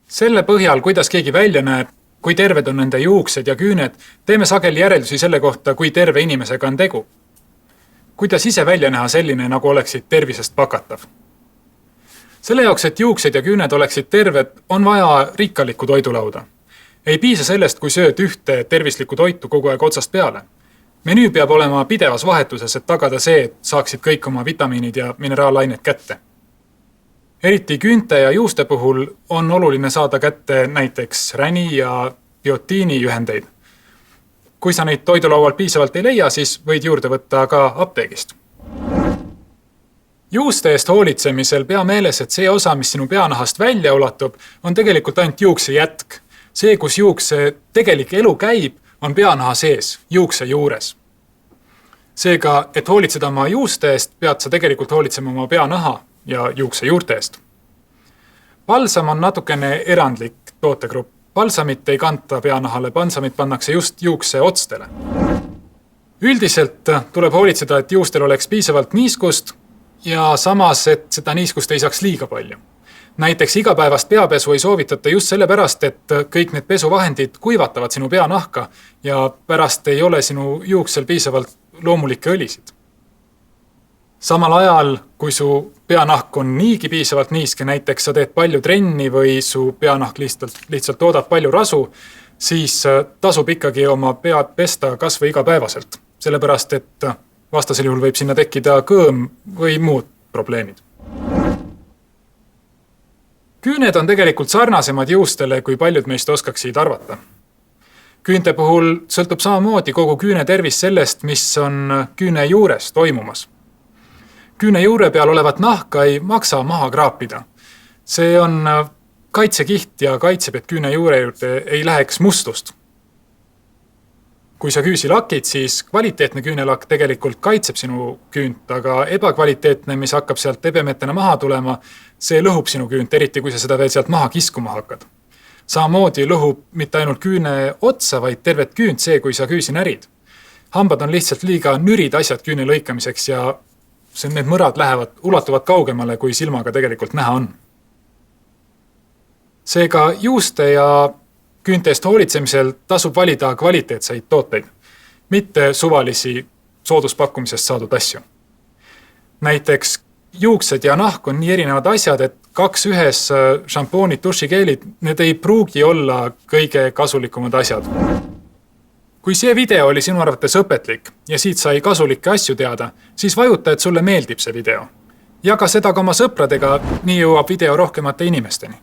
Selle põhjal, kuidas keegi välja näeb, kui terved on nende juuksed ja küüned, teeme sageli järeldusi selle kohta, kui terve inimesega on tegu. Kuidas ise välja näha selline, nagu oleksid tervisest pakatav? Selle jaoks, et juuksed ja küüned oleksid terved, on vaja rikkalikku toidulauda. Ei piisa sellest, kui sööd ühte tervislikku toitu kogu aeg otsast peale. Menüü peab olema pidevas vahetuses, et tagada see, et saaksid kõik oma vitamiinid ja mineraalained kätte. Eriti küünte ja juuste puhul on oluline saada kätte näiteks räni ja biotiini ühendeid. Kui sa neid toidulaualt piisavalt ei leia, siis võid juurde võtta ka apteegist. Juuste eest hoolitsemisel pea meeles, et see osa, mis sinu peanahast välja ulatub, on tegelikult ainult juukse jätk. See, kus juukse tegelik elu käib, on peanaha sees, juukse juures. Seega, et hoolitseda oma juuste eest, pead sa tegelikult hoolitsema oma peanaha ja juukse juurte eest. Balsam on natukene erandlik tootegrupp. Balsamit ei kanta peanahale, balsamit pannakse just juukse otstele. Üldiselt tuleb hoolitseda, et juustel oleks piisavalt niiskust ja samas, et seda niiskust ei saaks liiga palju. Näiteks igapäevast peapesu ei soovitata just sellepärast, et kõik need pesuvahendid kuivatavad sinu peanahka ja pärast ei ole sinu juuksel piisavalt loomulikke õlisid. Samal ajal, kui su peanahk on niigi piisavalt niiske, näiteks sa teed palju trenni või su peanahk lihtsalt toodab palju rasu, siis tasub ikkagi oma pead pesta kas või igapäevaselt, sellepärast et vastasel juhul võib sinna tekkida kõõm või muud probleemid. Küüned on tegelikult sarnasemad juustele, kui paljud meist oskaksid arvata. Küünte puhul sõltub samamoodi kogu küüne tervis sellest, mis on küüne juures toimumas. Küüne juure peal olevat nahka ei maksa maha kraapida. See on kaitsekiht ja kaitseb, et küüne juure juurde ei läheks mustust. Kui sa küüsi lakid, siis kvaliteetne küünelakk tegelikult kaitseb sinu küünt, aga ebakvaliteetne, mis hakkab sealt ebemetena maha tulema, see lõhub sinu küünt, eriti kui sa seda veel sealt maha kiskuma hakkad. Samamoodi lõhub mitte ainult küüne otsa, vaid tervet küünt see, kui sa küüsi närid. Hambad on lihtsalt liiga nürid asjad küüne lõikamiseks ja need mõrad ulatuvad kaugemale, kui silmaga tegelikult näha on. Seega juuste ja küünte eest hoolitsemisel tasub valida kvaliteetseid tooteid, mitte suvalisi sooduspakkumisest saadud asju. Näiteks juuksed ja nahk on nii erinevad asjad, et 2 ühes šampoonid, dušikeelid, need ei pruugi olla kõige kasulikumad asjad. Kui see video oli sinu arvates õpetlik ja siit sai kasulikke asju teada, siis vajuta, et sulle meeldib see video. Jaga seda ka oma sõpradega, nii jõuab video rohkemate inimesteni.